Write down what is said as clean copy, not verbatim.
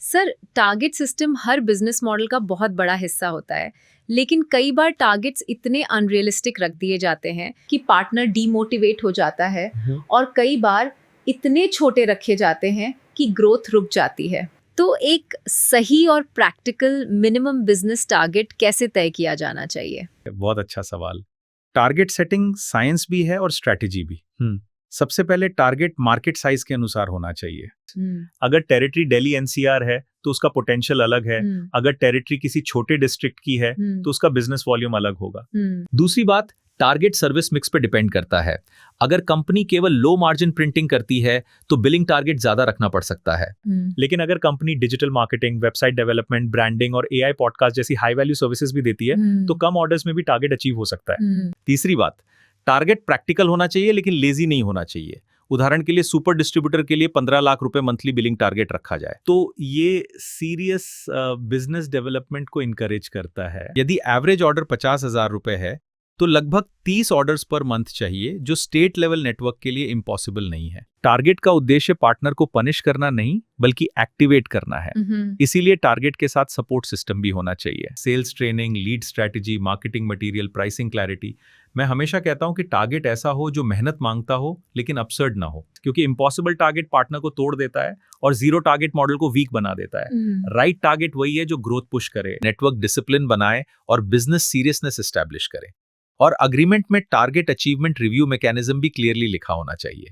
Sir, target system हर business model का बहुत बड़ा हिस्सा होता है, लेकिन कई बार टारगेट्स इतने अनरियलिस्टिक रख दिए जाते हैं कि पार्टनर डीमोटिवेट हो जाता है और कई बार इतने छोटे रखे जाते हैं कि ग्रोथ रुक जाती है। तो एक सही और प्रैक्टिकल मिनिमम बिजनेस टारगेट कैसे तय किया जाना चाहिए? बहुत अच्छा सवाल। टारगेट सेटिंग साइंस भी है और स्ट्रैटेजी भी। सबसे पहले टारगेट मार्केट साइज के अनुसार होना चाहिए। अगर टेरिटरी दिल्ली एनसीआर है तो उसका पोटेंशियल अलग है। अगर टेरिटरी किसी छोटे डिस्ट्रिक्ट की है तो उसका बिजनेस वॉल्यूम अलग होगा। दूसरी बात, टारगेट सर्विस मिक्स पे डिपेंड करता है। अगर कंपनी केवल लो मार्जिन प्रिंटिंग करती है तो बिलिंग टारगेट ज्यादा रखना पड़ सकता है। लेकिन अगर company digital marketing, website development, branding और एआई पॉडकास्ट जैसी हाई वैल्यू सर्विसेज भी देती है तो कम ऑर्डर्स में भी टारगेट अचीव हो सकता है। तीसरी बात, टारगेट प्रैक्टिकल होना चाहिए लेकिन लेजी नहीं होना चाहिए। उदाहरण के लिए सुपर डिस्ट्रीब्यूटर के लिए 15 लाख रुपए मंथली बिलिंग टारगेट रखा जाए तो ये सीरियस बिजनेस डेवलपमेंट को इनकरेज करता है। यदि एवरेज ऑर्डर 50,000 रुपए है तो लगभग 30 ऑर्डर्स पर मंथ चाहिए, जो स्टेट लेवल नेटवर्क के लिए इम्पॉसिबल नहीं है। टारगेट का उद्देश्य पार्टनर को पनिश करना नहीं बल्कि एक्टिवेट करना है। इसीलिए टारगेट के साथ सपोर्ट सिस्टम भी होना चाहिए। Sales training, lead strategy, marketing material, pricing clarity. मैं हमेशा कहता हूं कि टारगेट ऐसा हो जो मेहनत मांगता हो लेकिन अपसर्ड ना हो, क्योंकि इम्पॉसिबल टारगेट पार्टनर को तोड़ देता है और जीरो टारगेट मॉडल को वीक बना देता है। राइट टारगेट वही है जो ग्रोथ पुश करे, नेटवर्क डिसिप्लिन बनाए और बिजनेस सीरियसनेस एस्टैब्लिश करे। और अग्रीमेंट में टारगेट अचीवमेंट रिव्यू मैकेनिज्म भी क्लियरली लिखा होना चाहिए।